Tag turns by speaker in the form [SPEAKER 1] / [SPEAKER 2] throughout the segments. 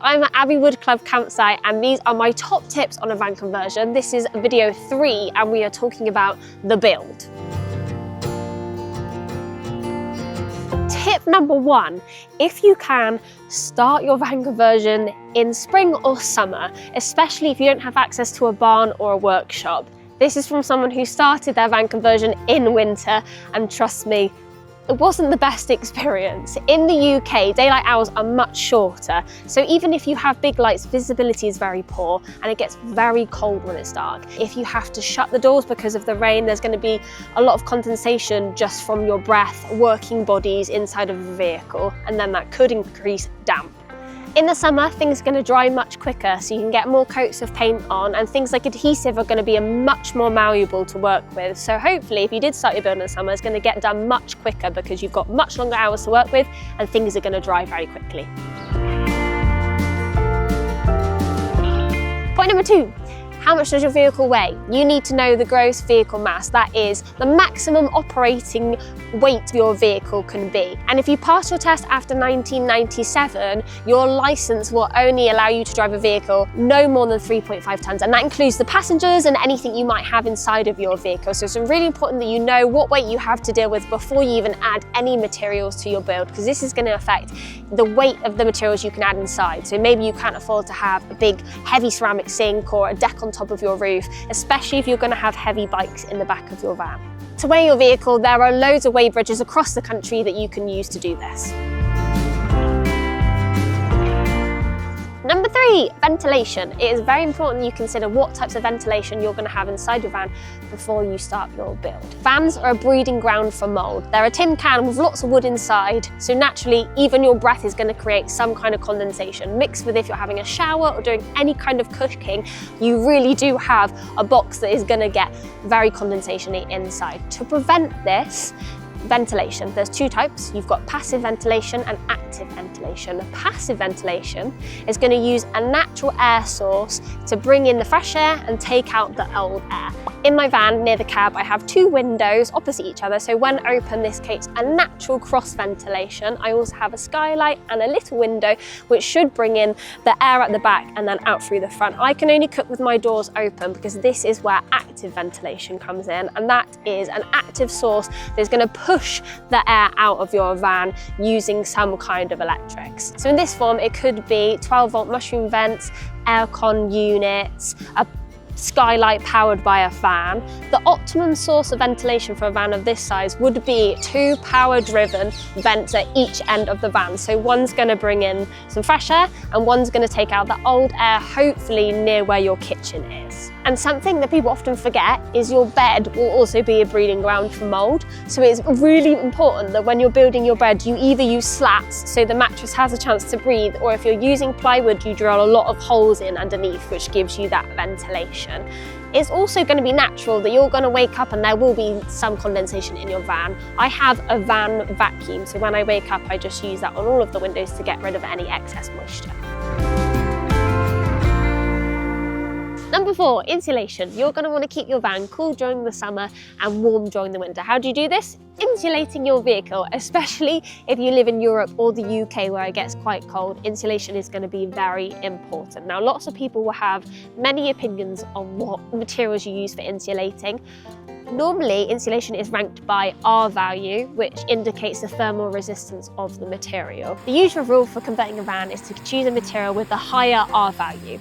[SPEAKER 1] I'm at Abbey Wood Club campsite and these are my top tips on a van conversion. This is video 3 and we are talking about the build. Tip number 1, if you can, start your van conversion in spring or summer, especially if you don't have access to a barn or a workshop. This is from someone who started their van conversion in winter, and trust me, it wasn't the best experience. In the UK, daylight hours are much shorter, so even if you have big lights, visibility is very poor and it gets very cold when it's dark. If you have to shut the doors because of the rain, there's going to be a lot of condensation just from your breath working bodies inside of the vehicle, and then that could increase damp. In the summer, things are going to dry much quicker, so you can get more coats of paint on, and things like adhesive are going to be much more malleable to work with. So hopefully, if you did start your build in the summer, it's going to get done much quicker because you've got much longer hours to work with and things are going to dry very quickly. Point number 2. How much does your vehicle weigh? You need to know the gross vehicle mass, that is the maximum operating weight your vehicle can be. And if you pass your test after 1997, your license will only allow you to drive a vehicle no more than 3.5 tons, and that includes the passengers and anything you might have inside of your vehicle. So it's really important that you know what weight you have to deal with before you even add any materials to your build, because this is going to affect the weight of the materials you can add inside. So maybe you can't afford to have a big heavy ceramic sink or a deck on top of your roof, especially if you're going to have heavy bikes in the back of your van. To weigh your vehicle, there are loads of weigh bridges across the country that you can use to do this. Number 3, ventilation. It is very important you consider what types of ventilation you're going to have inside your van before you start your build. Vans are a breeding ground for mold. They're a tin can with lots of wood inside, so naturally even your breath is going to create some kind of condensation. Mixed with if you're having a shower or doing any kind of cooking, you really do have a box that is going to get very condensation-y inside. To prevent this, ventilation, there's 2 types. You've got passive ventilation and active ventilation. Passive ventilation is going to use a natural air source to bring in the fresh air and take out the old air. In my van near the cab, I have 2 windows opposite each other, so when open this creates a natural cross ventilation. I also have a skylight and a little window which should bring in the air at the back and then out through the front. I can only cook with my doors open because this is where active ventilation comes in, and that is an active source that's going to push the air out of your van using some kind of electrics. So in this form, it could be 12-volt mushroom vents, aircon units, a skylight powered by a fan. The optimum source of ventilation for a van of this size would be 2 power-driven vents at each end of the van. So one's going to bring in some fresh air and one's going to take out the old air, hopefully near where your kitchen is. And something that people often forget is your bed will also be a breeding ground for mold. So it's really important that when you're building your bed, you either use slats so the mattress has a chance to breathe, or if you're using plywood, you drill a lot of holes in underneath, which gives you that ventilation. It's also going to be natural that you're going to wake up and there will be some condensation in your van. I have a van vacuum, so when I wake up, I just use that on all of the windows to get rid of any excess moisture. Number 4, insulation. You're going to want to keep your van cool during the summer and warm during the winter. How do you do this? Insulating your vehicle, especially if you live in Europe or the UK where it gets quite cold. Insulation is going to be very important. Now, lots of people will have many opinions on what materials you use for insulating. Normally, insulation is ranked by R value, which indicates the thermal resistance of the material. The usual rule for converting a van is to choose a material with a higher R value.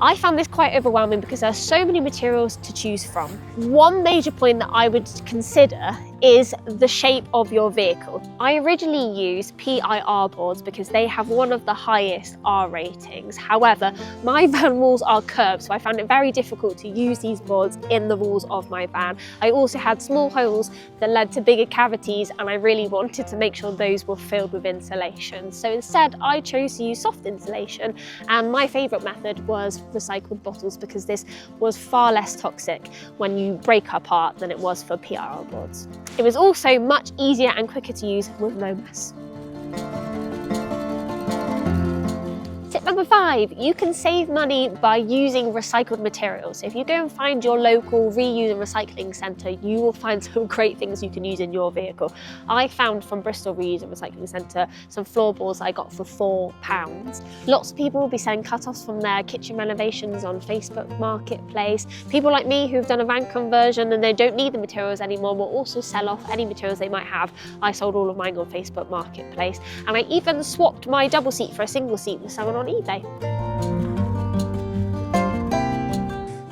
[SPEAKER 1] I found this quite overwhelming because there are so many materials to choose from. One major point that I would consider is the shape of your vehicle. I originally used PIR boards because they have one of the highest R ratings. However, my van walls are curved, so I found it very difficult to use these boards in the walls of my van. I also had small holes that led to bigger cavities, and I really wanted to make sure those were filled with insulation. So instead, I chose to use soft insulation, and my favourite method was recycled bottles because this was far less toxic when you break apart than it was for PIR boards. It was also much easier and quicker to use with no mess. Tip Number 5, you can save money by using recycled materials. So if you go and find your local reuse and recycling centre, you will find some great things you can use in your vehicle. I found from Bristol Reuse and Recycling Centre some floorboards I got for £4. Lots of people will be selling cut-offs from their kitchen renovations on Facebook Marketplace. People like me who've done a van conversion and they don't need the materials anymore will also sell off any materials they might have. I sold all of mine on Facebook Marketplace, and I even swapped my double seat for a single seat with someone on eBay.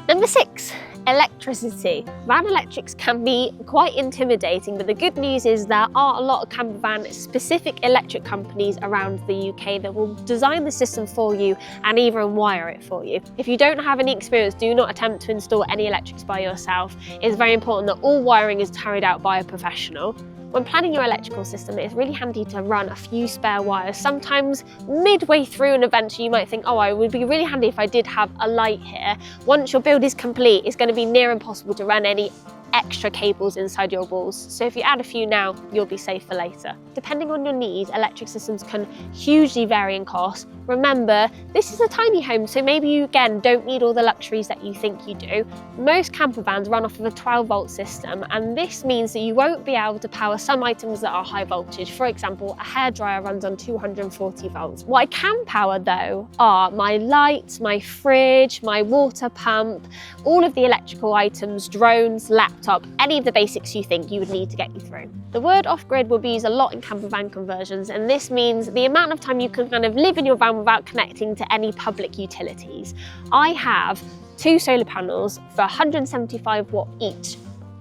[SPEAKER 1] Number 6, electricity. Van electrics can be quite intimidating, but the good news is there are a lot of camper van specific electric companies around the UK that will design the system for you and even wire it for you. If you don't have any experience, do not attempt to install any electrics by yourself. It's very important that all wiring is carried out by a professional. When planning your electrical system, it's really handy to run a few spare wires. Sometimes midway through an adventure, you might think, oh, it would be really handy if I did have a light here. Once your build is complete, it's going to be near impossible to run any extra cables inside your walls. So if you add a few now, you'll be safe for later. Depending on your needs, electric systems can hugely vary in cost. Remember, this is a tiny home, so maybe you again don't need all the luxuries that you think you do. Most camper vans run off of a 12-volt system, and this means that you won't be able to power some items that are high voltage. For example, a hairdryer runs on 240 volts. What I can power though are my lights, my fridge, my water pump, all of the electrical items, drones, laptop, any of the basics you think you would need to get you through. The word off-grid will be used a lot in camper van conversions, and this means the amount of time you can kind of live in your van without connecting to any public utilities. I have 2 solar panels for 175 watt each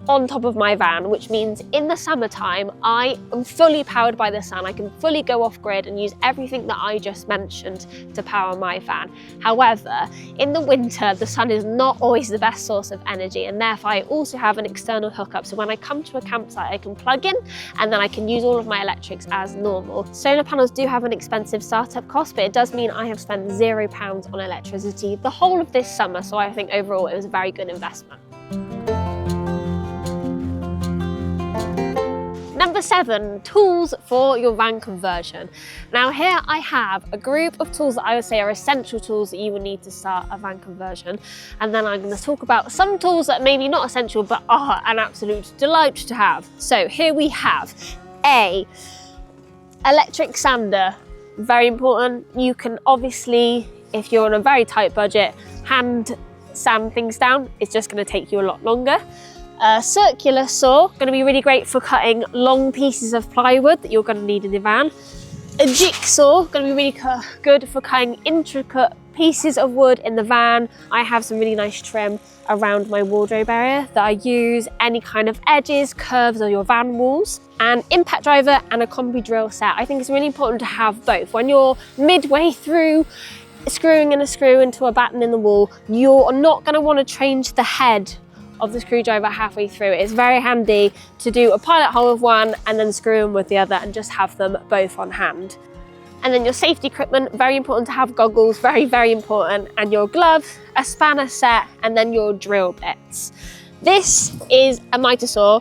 [SPEAKER 1] on top of my van, which means in the summertime I am fully powered by the sun. I can fully go off grid and use everything that I just mentioned to power my van. However, in the winter the sun is not always the best source of energy, and therefore I also have an external hookup, so when I come to a campsite I can plug in and then I can use all of my electrics as normal. Solar panels do have an expensive startup cost, but it does mean I have spent £0 on electricity the whole of this summer, so I think overall it was a very good investment. Number 7, tools for your van conversion. Now here I have a group of tools that I would say are essential tools that you will need to start a van conversion. And then I'm going to talk about some tools that may be not essential but are an absolute delight to have. So here we have a electric sander, very important. You can obviously, if you're on a very tight budget, hand sand things down. It's just going to take you a lot longer. A circular saw, going to be really great for cutting long pieces of plywood that you're going to need in your van. A jigsaw, going to be really good for cutting intricate pieces of wood in the van. I have some really nice trim around my wardrobe area that I use any kind of edges, curves of your van walls. An impact driver and a combi drill set. I think it's really important to have both. When you're midway through screwing in a screw into a batten in the wall, you're not going to want to change the head of the screwdriver halfway through. It's very handy to do a pilot hole with one and then screw them with the other and just have them both on hand. And then your safety equipment, very important to have goggles, very, very important, and your gloves, a spanner set, and then your drill bits. This is a miter saw.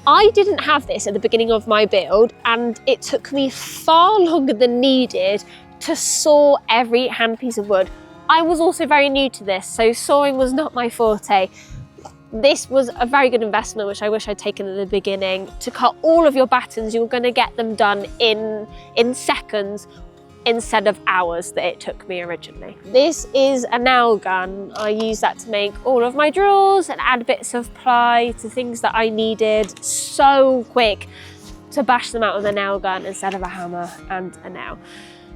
[SPEAKER 1] I didn't have this at the beginning of my build, and it took me far longer than needed to saw every hand piece of wood. I was also very new to this, so sawing was not my forte. This was a very good investment, which I wish I'd taken at the beginning. To cut all of your battens, you're going to get them done in seconds instead of hours that it took me originally. This is a nail gun. I use that to make all of my drawers and add bits of ply to things that I needed. So quick to bash them out with a nail gun instead of a hammer and a nail.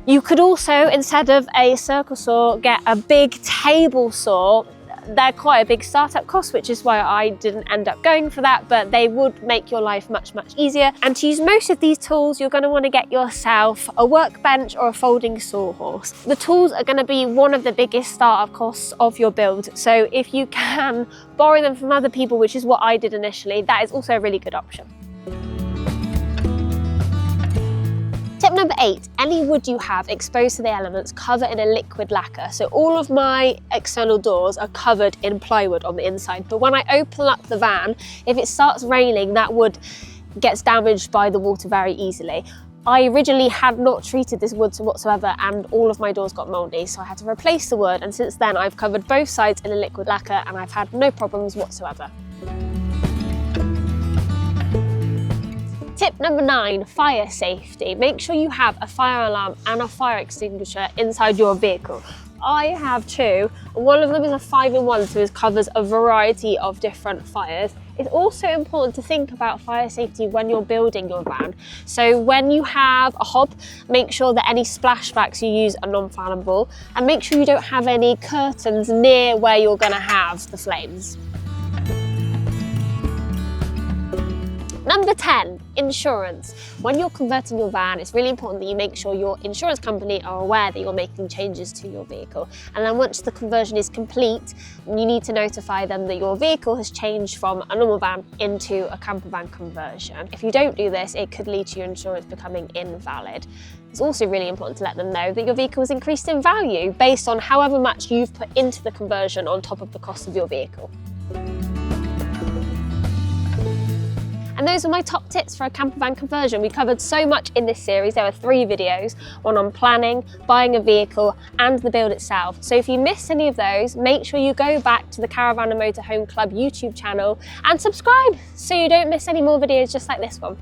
[SPEAKER 1] You could also, instead of a circle saw, get a big table saw. They're quite a big startup cost, which is why I didn't end up going for that, but they would make your life much, much easier. And to use most of these tools, you're going to want to get yourself a workbench or a folding sawhorse. The tools are going to be one of the biggest startup costs of your build. So if you can borrow them from other people, which is what I did initially, that is also a really good option. Tip number 8, any wood you have exposed to the elements, cover in a liquid lacquer. So all of my external doors are covered in plywood on the inside, but when I open up the van, if it starts raining, that wood gets damaged by the water very easily. I originally had not treated this wood whatsoever and all of my doors got mouldy, so I had to replace the wood, and since then I've covered both sides in a liquid lacquer and I've had no problems whatsoever. Tip number 9, fire safety. Make sure you have a fire alarm and a fire extinguisher inside your vehicle. I have two. One of them is a 5-in-1, so it covers a variety of different fires. It's also important to think about fire safety when you're building your van. So when you have a hob, make sure that any splashbacks you use are non-flammable, and make sure you don't have any curtains near where you're going to have the flames. Number 10, insurance. When you're converting your van, it's really important that you make sure your insurance company are aware that you're making changes to your vehicle. And then once the conversion is complete, you need to notify them that your vehicle has changed from a normal van into a camper van conversion. If you don't do this, it could lead to your insurance becoming invalid. It's also really important to let them know that your vehicle has increased in value based on however much you've put into the conversion on top of the cost of your vehicle. And those are my top tips for a camper van conversion. We covered so much in this series. There were 3 videos, one on planning, buying a vehicle, and the build itself. So if you missed any of those, make sure you go back to the Caravan and Motorhome Club YouTube channel and subscribe so you don't miss any more videos just like this one.